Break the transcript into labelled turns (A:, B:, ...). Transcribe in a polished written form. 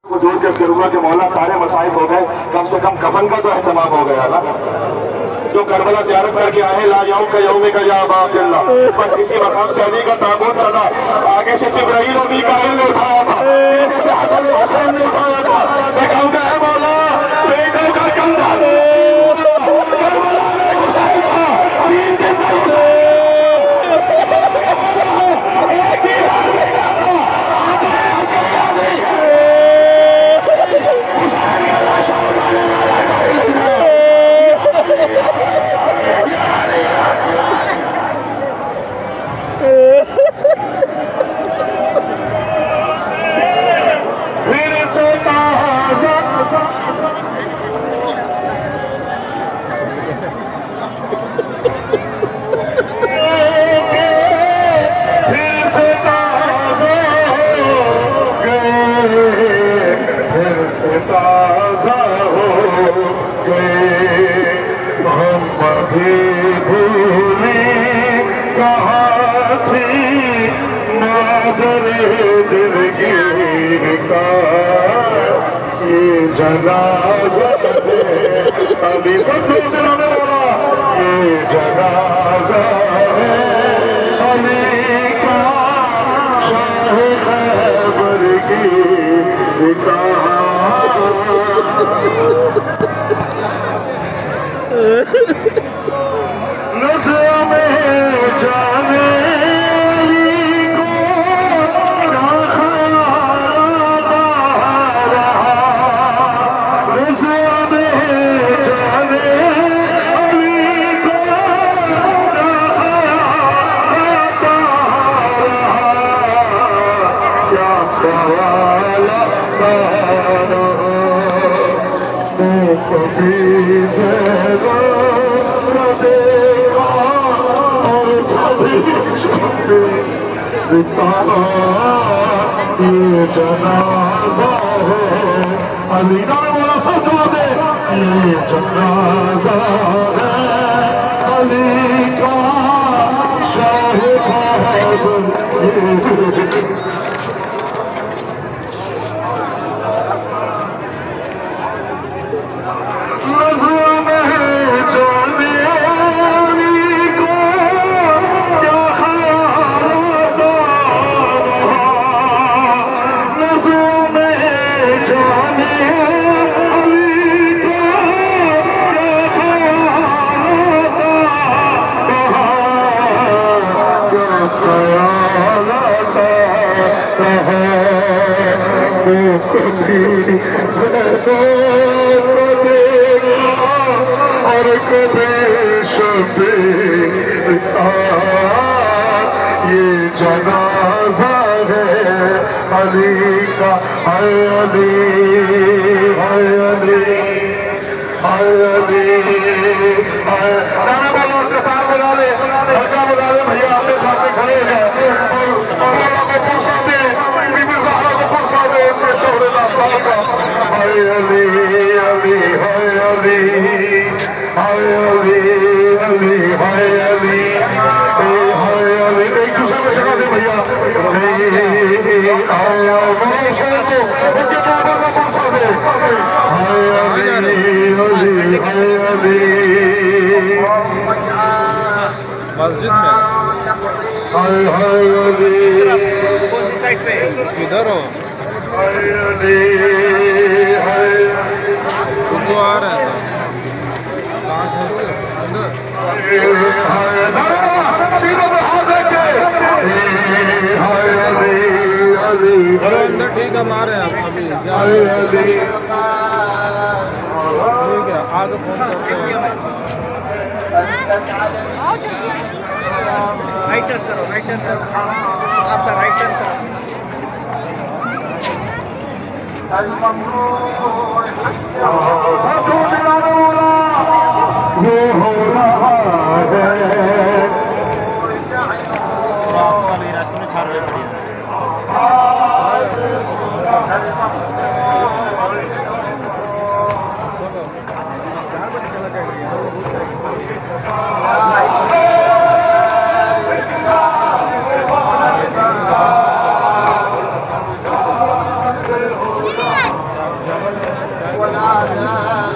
A: को दूर के करूंगा कि मौला सारे मसाइब हो गए, कम से कम कफन का तो एहतमाम हो गया ना। जो करबला ज़ियारत करके आए ला जाऊं का यौम का या अबा अब्दुल्ला, बस इसी मकाम से अली का ताबूत चला, आगे से जिब्राइल और मीकाईल ने उठाया था, पीछे से हसन और हुसैन ने उठाया था। मैं कहूंगा है मौला बेटों का कंधा करबला में घुसाई था, 3 दिन तक हुसैन एक ही बार बेटा था, हुसैन का लाश उठाने वाला कोई नहीं। फिर से ताज़ा फिर से ताज़ा हो गए, फिर से ताज़ा हो गए। हम अभी भूली कहाँ थी मादरे दिलगीर का, ये जनाज़ा है अली सब लोग दिलों में बोला, ये जनाज़ा है अली का शाह खैबर की का। नज़र में जाने को क्या ख्याल आ रहा, नज़र में जाने अली को क्या ख्याल आता रहा, क्या ख्याल आता रहा। कभी ज़रा न देखा और कभी छुपे कहा, ये जनाज़ा है अली का। मैं बोला सब दे, ये जनाज़ा है अली का शाह खैबर। कभी ज़रा न देखा और कभी शबीर का, ये जनाज़ा है अली का। हाय अली हाय अली हाय अली हाय। मैंने बोला कतार बना ले, हल्का बना ले भैया, अपने साथ में खड़े हैं और मौला को पूछा दे, बीबी ज़हरा को पूछा दे इनके शोहरे नास्तार का। हाय अली अली हाय अली हाय अली अली हाय अली हाय अली। एक दूसरे में जगह दे भैया, आया मौला शहर को उनके बाबा का पूछा दे। हाय अली अली हाय अली
B: मस्जिद में।
A: हाय हाय अली
B: कौन सी साइड पे? इधर हो।
A: हाय अली हाय
B: उनको आ रहा है अंदर।
A: सीधे में हाथ रखे। हाय अली अली
B: चलो अंदर, ठीक है, मारे हैं आप अभी।
A: हाय अली
B: ठीक है, आगे फोन करते हैं। राइट टर्न करो, राइट टर्न करो, आपका राइट टर्न करो।
A: साथों दिलाने वाला ये हो रहा है। आया